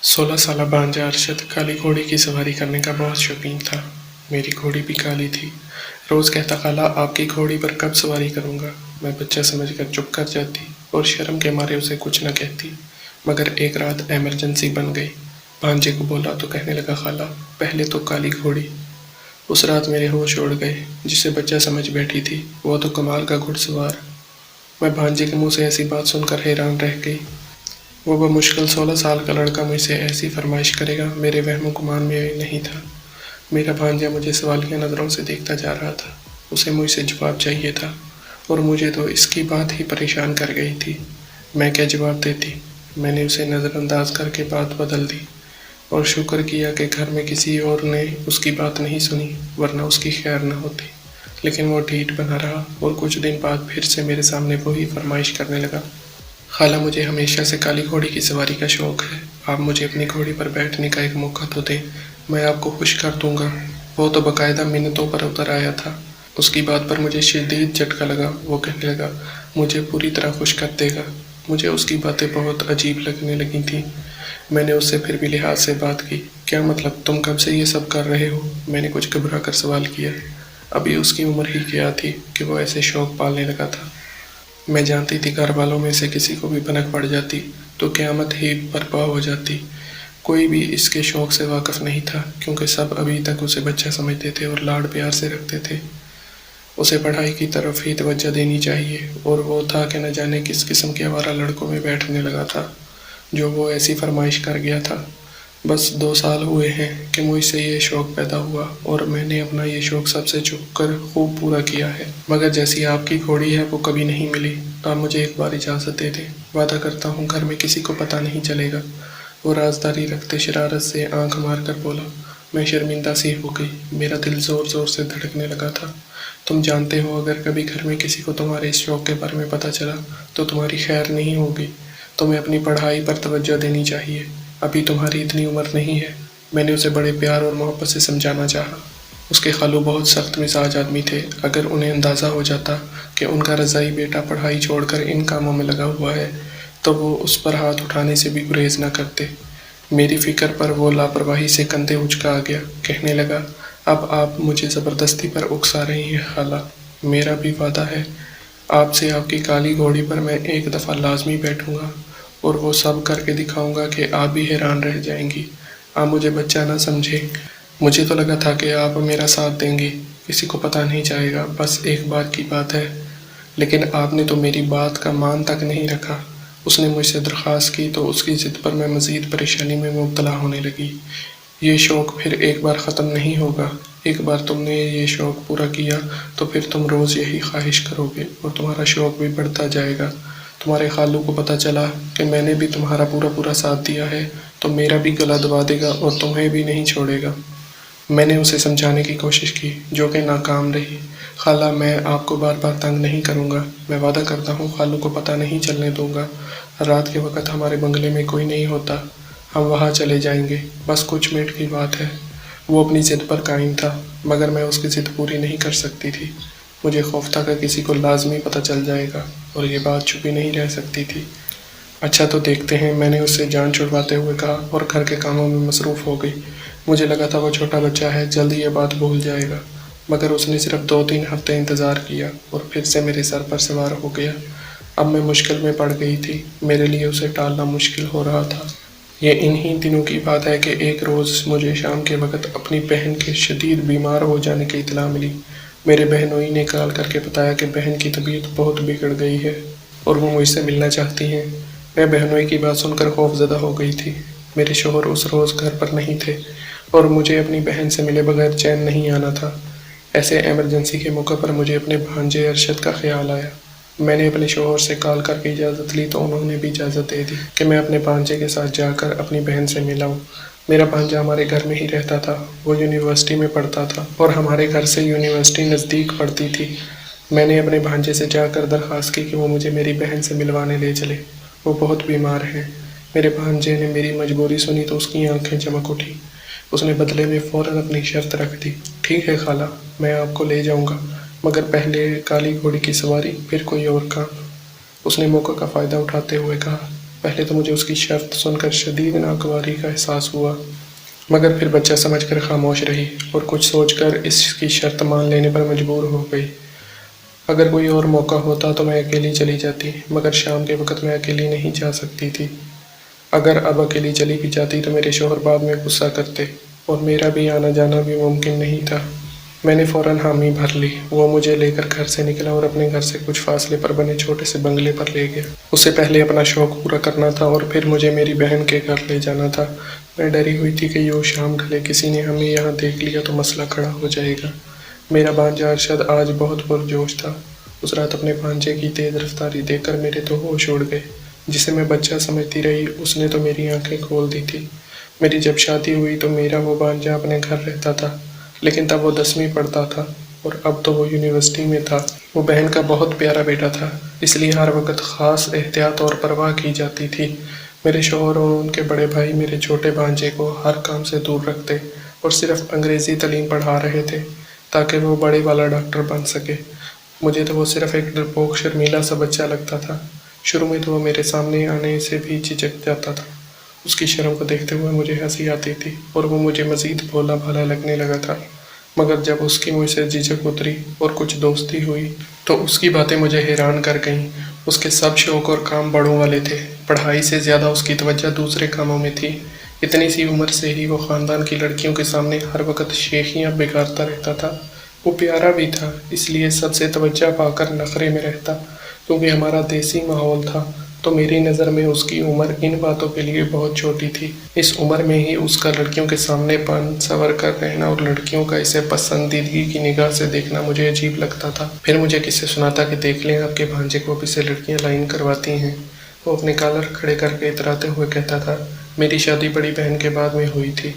16 साल भांजा अरशद काली घोड़ी की सवारी करने का बहुत शौकीन था। मेरी घोड़ी भी काली थी। रोज़ कहता, खाला आपकी घोड़ी पर कब सवारी करूँगा। मैं बच्चा समझकर चुप कर जाती और शर्म के मारे उसे कुछ न कहती। मगर एक रात इमरजेंसी बन गई। भांजे को बोला तो कहने लगा, खाला पहले तो काली घोड़ी। उस रात मेरे होश उड़ गए। जिसे बच्चा समझ बैठी थी वो तो कमाल का घुड़सवार। मैं भांजे के मुँह से ऐसी बात सुनकर हैरान रह गई। वो बमुश्किल 16 साल का लड़का मुझसे ऐसी फरमाइश करेगा, मेरे वहमो गुमान में नहीं था। मेरा भांजा मुझे सवालिया नज़रों से देखता जा रहा था। उसे मुझसे जवाब चाहिए था और मुझे तो इसकी बात ही परेशान कर गई थी। मैं क्या जवाब देती। मैंने उसे नज़रअंदाज करके बात बदल दी और शुक्र किया कि घर में किसी और ने उसकी बात नहीं सुनी, वरना उसकी खैर न होती। लेकिन वो ढीठ बना रहा और कुछ दिन बाद फिर से मेरे सामने वही फरमाइश करने लगा। खाला मुझे हमेशा से काली घोड़ी की सवारी का शौक़ है। आप मुझे अपनी घोड़ी पर बैठने का एक मौका तो दें, मैं आपको खुश कर दूंगा। वो तो बाकायदा मिन्नतों पर उतर आया था। उसकी बात पर मुझे शदीद झटका लगा। वो कहने लगा, मुझे पूरी तरह खुश कर देगा। मुझे उसकी बातें बहुत अजीब लगने लगी थी। मैंने उससे फिर भी लिहाज से बात की। क्या मतलब, तुम कब से ये सब कर रहे हो। मैंने कुछ घबरा कर सवाल किया। अभी उसकी उम्र ही क्या थी कि वो ऐसे शौक़ पालने लगा था। मैं जानती थी घर वालों में से किसी को भी भनक पड़ जाती तो क़यामत ही बर्पा हो जाती। कोई भी इसके शौक़ से वाकिफ़ नहीं था, क्योंकि सब अभी तक उसे बच्चा समझते थे और लाड प्यार से रखते थे। उसे पढ़ाई की तरफ ही तवज्जो देनी चाहिए और वो था कि न जाने किस किस्म के आवारा लड़कों में बैठने लगा था, जो वो ऐसी फरमाइश कर गया था। बस 2 साल हुए हैं कि मुझसे ये शौक़ पैदा हुआ और मैंने अपना ये शौक़ सबसे छुप कर खूब पूरा किया है। मगर जैसी आपकी घोड़ी है वो कभी नहीं मिली। आप मुझे एक बार इजाज़त दे दें। वादा करता हूँ घर में किसी को पता नहीं चलेगा। वो राजदारी रखते शरारत से आंख मार कर बोला। मैं शर्मिंदा सी हो गई। मेरा दिल ज़ोर ज़ोर से धड़कने लगा था। तुम जानते हो, अगर कभी घर में किसी को तुम्हारे इस शौक़ के बारे में पता चला तो तुम्हारी खैर नहीं होगी। तुम्हें अपनी पढ़ाई पर तवज्जो देनी चाहिए। अभी तुम्हारी इतनी उम्र नहीं है। मैंने उसे बड़े प्यार और मोहब्बत से समझाना चाहा। उसके खालू बहुत सख्त मिजाज आदमी थे। अगर उन्हें अंदाज़ा हो जाता कि उनका रज़ाई बेटा पढ़ाई छोड़कर इन कामों में लगा हुआ है तो वो उस पर हाथ उठाने से भी गुरेज न करते। मेरी फ़िक्र पर वो लापरवाही से कंधे उचका गया। कहने लगा, अब आप मुझे ज़बरदस्ती पर उकसा रही हैं खाला। मेरा भी वादा है आपसे, आपकी काली घोड़ी पर मैं एक दफ़ा लाजमी बैठूँगा और वो सब करके दिखाऊंगा कि आप भी हैरान रह जाएंगी। आप मुझे बच्चा ना समझें। मुझे तो लगा था कि आप मेरा साथ देंगी, किसी को पता नहीं जाएगा, बस एक बार की बात है। लेकिन आपने तो मेरी बात का मान तक नहीं रखा। उसने मुझसे दरख्वास्त की तो उसकी ज़िद पर मैं मज़ीद परेशानी में मुब्तला होने लगी। ये शौक़ फिर एक बार ख़त्म नहीं होगा। एक बार तुमने ये शौक़ पूरा किया तो फिर तुम रोज़ यही ख्वाहिश करोगे और तुम्हारा शौक़ भी बढ़ता जाएगा। तुम्हारे खालू को पता चला कि मैंने भी तुम्हारा पूरा पूरा साथ दिया है तो मेरा भी गला दबा देगा और तुम्हें भी नहीं छोड़ेगा। मैंने उसे समझाने की कोशिश की, जो कि नाकाम रही। खाला, मैं आपको बार बार तंग नहीं करूँगा। मैं वादा करता हूँ खालू को पता नहीं चलने दूँगा। रात के वक्त हमारे बंगले में कोई नहीं होता, हम वहाँ चले जाएंगे। बस कुछ मिनट की बात है। वो अपनी ज़िद पर कायम था, मगर मैं उसकी ज़िद पूरी नहीं कर सकती थी। मुझे खौफ था कि किसी को लाजमी पता चल जाएगा और ये बात छुपी नहीं रह सकती थी। अच्छा तो देखते हैं, मैंने उससे जान छुड़वाते हुए कहा और घर के कामों में मसरूफ़ हो गई। मुझे लगा था वो छोटा बच्चा है, जल्दी ये बात भूल जाएगा, मगर उसने सिर्फ 2-3 हफ्ते इंतज़ार किया और फिर से मेरे सर पर सवार हो गया। अब मैं मुश्किल में पड़ गई थी। मेरे लिए उसे टालना मुश्किल हो रहा था। ये इन्हीं दिनों की बात है कि एक रोज़ मुझे शाम के वक्त अपनी बहन के शदीद बीमार हो जाने की इत्तला मिली। मेरे बहनोई ने कॉल करके बताया कि बहन की तबीयत बहुत बिगड़ गई है और वो मुझसे मिलना चाहती हैं। मैं बहनोई की बात सुनकर खौफज़दा हो गई थी। मेरे शौहर उस रोज़ घर पर नहीं थे और मुझे अपनी बहन से मिले बगैर चैन नहीं आना था। ऐसे इमरजेंसी के मौके पर मुझे अपने भांजे अरशद का ख्याल आया। मैंने अपने शौहर से कॉल करके इजाज़त ली तो उन्होंने भी इजाज़त दे दी कि मैं अपने भांजे के साथ जाकर अपनी बहन से मिलाऊँ। मेरा भांजा हमारे घर में ही रहता था। वो यूनिवर्सिटी में पढ़ता था और हमारे घर से यूनिवर्सिटी नज़दीक पड़ती थी। मैंने अपने भांजे से जाकर दरख्वास्त की कि वो मुझे मेरी बहन से मिलवाने ले चले। वो बहुत बीमार है। मेरे भांजे ने मेरी मजबूरी सुनी तो उसकी आंखें चमक उठी। उसने बदले में फ़ौरन अपनी शर्त रख दी। ठीक है खाला, मैं आपको ले जाऊंगा, मगर पहले काली घोड़ी की सवारी, फिर कोई और काम। उसने मौके का फ़ायदा उठाते हुए कहा। پہلے تو مجھے اس کی شرط سن کر شدید ناگواری کا احساس ہوا، مگر پھر بچہ سمجھ کر خاموش رہی اور کچھ سوچ کر اس کی شرط مان لینے پر مجبور ہو گئی۔ اگر کوئی اور موقع ہوتا تو میں اکیلی چلی جاتی، مگر شام کے وقت میں اکیلی نہیں جا سکتی تھی۔ اگر اب اکیلی چلی بھی جاتی تو میرے شوہر بعد میں غصہ کرتے اور میرا بھی آنا جانا بھی ممکن نہیں تھا۔ میں نے فوراً حامی بھر لی۔ وہ مجھے لے کر گھر سے نکلا اور اپنے گھر سے کچھ فاصلے پر بنے چھوٹے سے بنگلے پر لے گیا۔ اسے پہلے اپنا شوق پورا کرنا تھا اور پھر مجھے میری بہن کے گھر لے جانا تھا۔ میں ڈری ہوئی تھی کہ یوں شام ڈھلے کسی نے ہمیں یہاں دیکھ لیا تو مسئلہ کھڑا ہو جائے گا۔ میرا بھانجا ارشد آج بہت پرجوش تھا۔ اس رات اپنے بھانجے کی تیز رفتاری دیکھ کر میرے تو ہوش اڑ گئے۔ جسے میں بچہ سمجھتی رہی اس نے تو میری آنکھیں کھول دی تھی۔ میری جب شادی ہوئی تو میرا وہ بھانجا اپنے گھر رہتا تھا، لیکن تب وہ 10ویں پڑھتا تھا اور اب تو وہ یونیورسٹی میں تھا۔ وہ بہن کا بہت پیارا بیٹا تھا، اس لیے ہر وقت خاص احتیاط اور پرواہ کی جاتی تھی۔ میرے شوہر اور ان کے بڑے بھائی میرے چھوٹے بھانجے کو ہر کام سے دور رکھتے اور صرف انگریزی تعلیم پڑھا رہے تھے تاکہ وہ بڑے والا ڈاکٹر بن سکے۔ مجھے تو وہ صرف ایک ڈرپوک شرمیلا سا بچہ لگتا تھا۔ شروع میں تو وہ میرے سامنے آنے سے بھی جھجک جاتا تھا۔ اس کی شرم کو دیکھتے ہوئے مجھے ہنسی آتی تھی اور وہ مجھے مزید بھولا بھالا لگنے لگا تھا، مگر جب اس کی مجھ سے جھجک اتری اور کچھ دوستی ہوئی تو اس کی باتیں مجھے حیران کر گئیں۔ اس کے سب شوق اور کام بڑوں والے تھے، پڑھائی سے زیادہ اس کی توجہ دوسرے کاموں میں تھی۔ اتنی سی عمر سے ہی وہ خاندان کی لڑکیوں کے سامنے ہر وقت شیخیاں بگاڑتا رہتا تھا۔ وہ پیارا بھی تھا، اس لیے سب سے توجہ پا کر نخرے میں رہتا۔ کیونکہ ہمارا دیسی ماحول تھا تو میری نظر میں اس کی عمر ان باتوں کے لیے بہت چھوٹی تھی۔ اس عمر میں ہی اس کا لڑکیوں کے سامنے پن سنور کر رہنا اور لڑکیوں کا اسے پسندیدگی کی نگاہ سے دیکھنا مجھے عجیب لگتا تھا۔ پھر مجھے کسی سناتا کہ دیکھ لیں آپ کے بھانجے کو اب اسے لڑکیاں لائن کرواتی ہیں۔ وہ اپنے کالر کھڑے کر کے اتراتے ہوئے کہتا تھا۔ میری شادی بڑی بہن کے بعد میں ہوئی تھی۔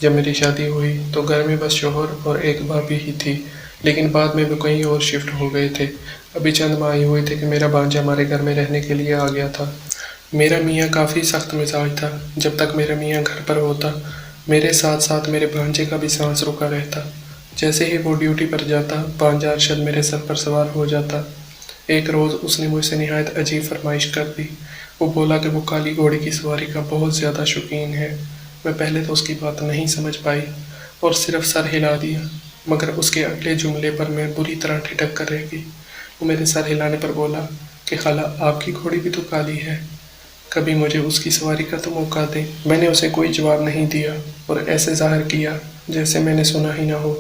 جب میری شادی ہوئی تو گھر میں بس شوہر اور ایک بھابھی ہی تھی، لیکن بعد میں وہ کہیں اور شفٹ ہو گئے تھے۔ ابھی چند ماہ ہوئے تھے کہ میرا بھانجا ہمارے گھر میں رہنے کے لیے آ گیا تھا۔ میرا میاں کافی سخت مزاج تھا۔ جب تک میرا میاں گھر پر ہوتا میرے ساتھ ساتھ میرے بھانجے کا بھی سانس رکا رہتا۔ جیسے ہی وہ ڈیوٹی پر جاتا بھانجا ارشد میرے سر پر سوار ہو جاتا۔ ایک روز اس نے مجھ سے نہایت عجیب فرمائش کر دی۔ وہ بولا کہ وہ کالی گھوڑی کی سواری کا بہت زیادہ شوقین ہے۔ میں پہلے تو اس کی بات نہیں سمجھ پائی اور صرف سر ہلا دیا، مگر اس کے اگلے جملے پر میں بری طرح ٹھٹک کر رہ گئی۔ وہ میرے سر ہلانے پر بولا کہ خالہ آپ کی گھوڑی بھی تو کالی ہے، کبھی مجھے اس کی سواری کا تو موقع دیں۔ میں نے اسے کوئی جواب نہیں دیا اور ایسے ظاہر کیا جیسے میں نے سنا ہی نہ ہو۔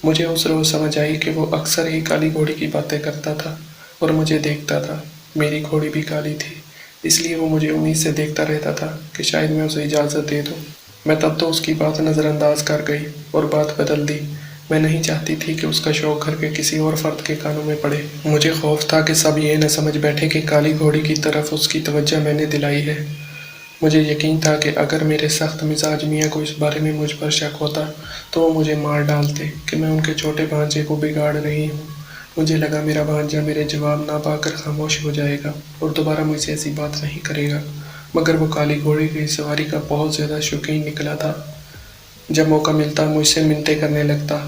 مجھے اس روز سمجھ آئی کہ وہ اکثر ہی کالی گھوڑی کی باتیں کرتا تھا اور مجھے دیکھتا تھا۔ میری گھوڑی بھی کالی تھی، اس لیے وہ مجھے امید سے دیکھتا رہتا تھا کہ شاید میں اسے اجازت دے دوں۔ میں تب تو اس کی بات نظر انداز کر گئی اور بات بدل دی۔ میں نہیں چاہتی تھی کہ اس کا شوق گھر کے کسی اور فرد کے کانوں میں پڑے۔ مجھے خوف تھا کہ سب یہ نہ سمجھ بیٹھے کہ کالی گھوڑی کی طرف اس کی توجہ میں نے دلائی ہے۔ مجھے یقین تھا کہ اگر میرے سخت مزاج میاں کو اس بارے میں مجھ پر شک ہوتا تو وہ مجھے مار ڈالتے کہ میں ان کے چھوٹے بھانجے کو بگاڑ رہی ہوں۔ مجھے لگا میرا بھانجا میرے جواب نہ پا کر خاموش ہو جائے گا اور دوبارہ مجھ سے ایسی بات نہیں کرے گا، مگر وہ کالی گھوڑی کی سواری کا بہت زیادہ شوقین نکلا تھا۔ جب موقع ملتا مجھ سے منتیں کرنے لگتا،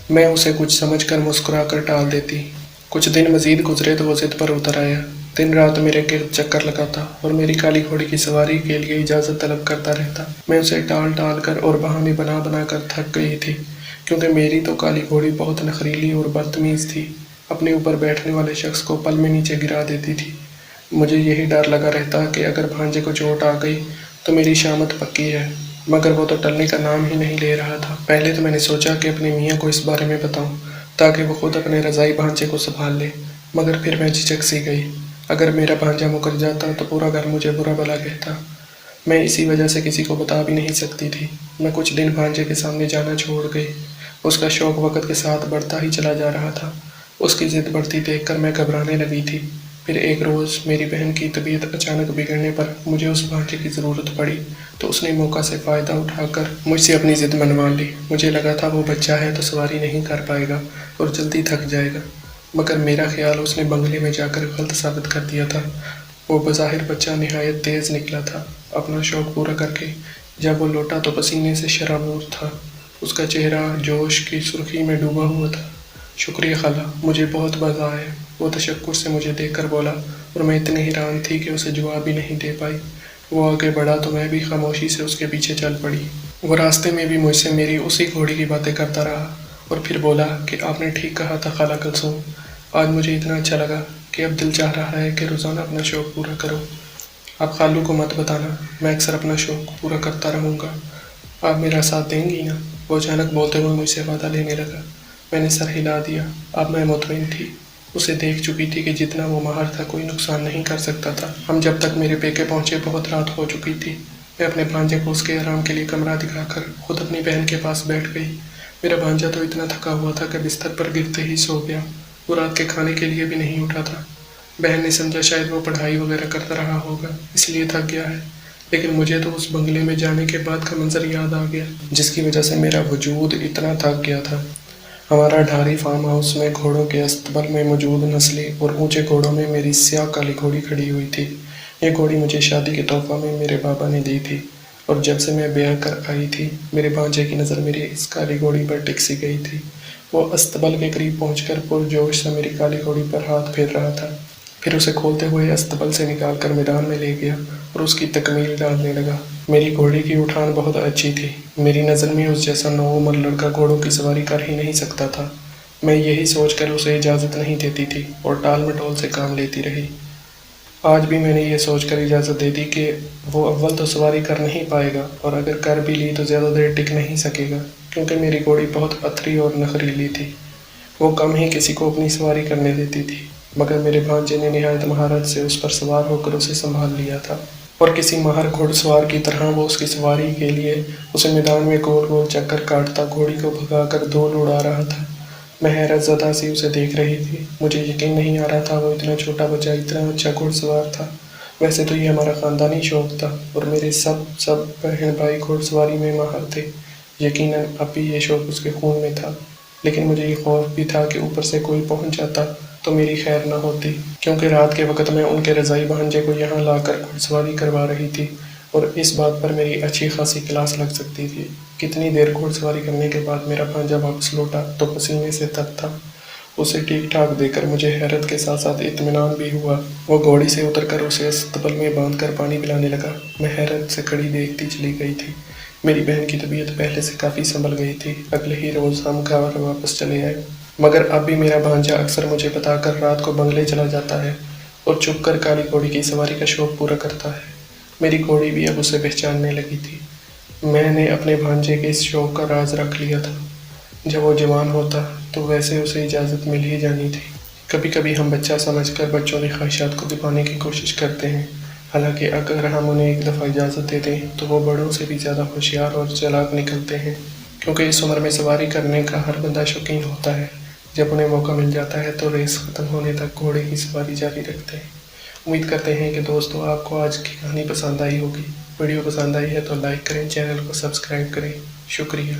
میں اسے کچھ سمجھ کر مسکرا کر ٹال دیتی۔ کچھ دن مزید گزرے تو وہ ضد پر اتر آیا، دن رات میرے گرد چکر لگاتا اور میری کالی گھوڑی کی سواری کے لیے اجازت طلب کرتا رہتا۔ میں اسے ٹال ٹال کر اور بہانے بنا بنا کر تھک گئی تھی، کیونکہ میری تو کالی گھوڑی بہت نخریلی اور بدتمیز تھی، اپنے اوپر بیٹھنے والے شخص کو پل میں نیچے گرا دیتی تھی۔ مجھے یہی ڈر لگا رہتا کہ اگر بھانجے کو چوٹ آ گئی تو میری شامت پکی ہے، مگر وہ تو ٹلنے کا نام ہی نہیں لے رہا تھا۔ پہلے تو میں نے سوچا کہ اپنے میاں کو اس بارے میں بتاؤں تاکہ وہ خود اپنے رضائی بھانجے کو سنبھال لے، مگر پھر میں جھجک سی گئی۔ اگر میرا بھانجا مکر جاتا تو پورا گھر مجھے برا بھلا کہتا۔ میں اسی وجہ سے کسی کو بتا بھی نہیں سکتی تھی۔ میں کچھ دن بھانجے کے سامنے جانا چھوڑ گئی۔ اس کا شوق وقت کے ساتھ بڑھتا ہی چلا جا رہا تھا۔ اس کی ضد بڑھتی دیکھ کر میں گھبرانے لگی تھی۔ پھر ایک روز میری بہن کی طبیعت اچانک بگڑنے پر مجھے اس بھانجے کی ضرورت پڑی تو اس نے موقع سے فائدہ اٹھا کر مجھ سے اپنی ضد منوا لی۔ مجھے لگا تھا وہ بچہ ہے تو سواری نہیں کر پائے گا اور جلدی تھک جائے گا، مگر میرا خیال اس نے بنگلے میں جا کر غلط ثابت کر دیا تھا۔ وہ بظاہر بچہ نہایت تیز نکلا تھا۔ اپنا شوق پورا کر کے جب وہ لوٹا تو پسینے سے شرابور تھا۔ اس کا چہرہ جوش کی سرخی میں ڈوبا ہوا تھا۔ شکریہ خالہ، مجھے بہت مزہ آیا۔ وہ تشکر سے مجھے دیکھ کر بولا، और मैं इतनी हैरान थी कि उसे जवाब भी नहीं दे पाई। वो आगे बढ़ा तो मैं भी खामोशी से उसके पीछे चल पड़ी। वो रास्ते में भी मुझसे मेरी उसी घोड़ी की बातें करता रहा और फिर बोला कि आपने ठीक कहा था खाला कुलसूम, आज मुझे इतना अच्छा लगा कि अब दिल चाह रहा है कि रोज़ाना अपना शौक़ पूरा करो। आप खालू को मत बताना, मैं अक्सर अपना शौक़ पूरा करता रहूँगा। आप मेरा साथ देंगी ना? वो अचानक बोलते हुए मुझसे वादा लेने लगा। मैंने सर हिला दिया। अब मैं मुतमईन थी। उसे देख चुकी थी कि जितना वो माहिर था कोई नुकसान नहीं कर सकता था। हम जब तक मेरे पेके पहुँचे बहुत रात हो चुकी थी। मैं अपने भांजे को उसके आराम के लिए कमरा दिखाकर खुद अपनी बहन के पास बैठ गई। मेरा भांजा तो इतना थका हुआ था कि बिस्तर पर गिरते ही सो गया। वो रात के खाने के लिए भी नहीं उठा था। बहन ने समझा शायद वो पढ़ाई वगैरह करता रहा होगा, इसलिए थक गया है। लेकिन मुझे तो उस बंगले में जाने के बाद का मंजर याद आ गया, जिसकी वजह से मेरा वजूद इतना थक गया था। हमारा ढारी फार्म हाउस में घोड़ों के अस्तबल में मौजूद नस्ली और ऊंचे घोड़ों में मेरी स्याह काली घोड़ी खड़ी हुई थी। ये घोड़ी मुझे शादी के तोहफा में मेरे बाबा ने दी थी, और जब से मैं ब्याह कर आई थी मेरे भांजे की नज़र मेरी इस काली घोड़ी पर टिक सी गई थी। वो अस्तबल के करीब पहुंचकर पुरजोश से मेरी काली घोड़ी पर हाथ फेर रहा था। फिर उसे खोलते हुए अस्तबल से निकाल कर मैदान में ले गया और उसकी तकमील डालने लगा। मेरी घोड़ी की उठान बहुत अच्छी थी। मेरी नज़र में उस जैसा नौउम्र लड़का घोड़ों की सवारी कर ही नहीं सकता था। मैं यही सोचकर उसे इजाज़त नहीं देती थी और टाल मटोल से काम लेती रही। आज भी मैंने ये सोचकर इजाज़त दे दी कि वो अव्वल तो सवारी कर नहीं पाएगा, और अगर कर भी ली तो ज़्यादा देर टिक नहीं सकेगा, क्योंकि मेरी घोड़ी बहुत पथरी और नखरीली थी। वो कम ही किसी को अपनी सवारी करने देती थी, मगर मेरे भांजे ने निहायत महारत से उस पर सवार होकर उसे संभाल लिया था, और किसी माहिर घुड़सवार की तरह वो उसकी सवारी के लिए उसे मैदान में गोल गोल चक्कर काटता घोड़ी को भगाकर धूल उड़ा रहा था। मैं हैरत ज़दा सी उसे देख रही थी। मुझे यकीन नहीं आ रहा था वो इतना छोटा बच्चा इतना अच्छा घुड़सवार था। वैसे तो ये हमारा ख़ानदानी शौक़ था और मेरे सब बहन भाई घुड़सवारी में माहिर थे। यकीनन अब भी ये शौक़ उसके खून में था, लेकिन मुझे ये खौफ भी था कि ऊपर से कोई पहुंच जाता तो मेरी खैर न होती, क्योंकि रात के वक्त मैं उनके रज़ाई भांजे को यहाँ लाकर घुड़सवारी करवा रही थी और इस बात पर मेरी अच्छी खासी क्लास लग सकती थी। कितनी देर घुड़सवारी करने के बाद मेरा भांजा वापस लौटा तो पसीने से तर था। उसे ठीक ठाक देकर मुझे हैरत के साथ साथ इत्मीनान भी हुआ। वो घोड़ी से उतरकर उसे अस्तबल में बांधकर पानी पिलाने लगा। मैं हैरत से खड़ी देखती चली गई थी। मेरी बहन की तबीयत पहले से काफ़ी संभल गई थी। अगले ही रोज़ हम घर वापस चले आए, मगर अब भी मेरा भांजा अक्सर मुझे बताकर रात को बंगले चला जाता है और छुप कर काली घोड़ी की सवारी का शौक़ पूरा करता है। मेरी घोड़ी भी अब उसे पहचानने लगी थी। मैंने अपने भांजे के इस शौक़ का राज रख लिया था। जब वो जवान होता तो वैसे उसे इजाज़त मिल ही जानी थी। कभी कभी हम बच्चा समझकर बच्चों की ख्वाहिशात को दबाने की कोशिश करते हैं, हालांकि अगर हम उन्हें एक दफ़ा इजाज़त दे दें तो वो बड़ों से भी ज़्यादा होशियार और चालाक निकलते हैं, क्योंकि इस उम्र में सवारी करने का हर बंदा शौकीन होता है। जब उन्हें मौका मिल जाता है तो रेस ख़त्म होने तक घोड़े की सवारी जारी रखते हैं। उम्मीद करते हैं कि दोस्तों आपको आज की कहानी पसंद आई होगी। वीडियो पसंद आई है तो लाइक करें, चैनल को सब्सक्राइब करें। शुक्रिया।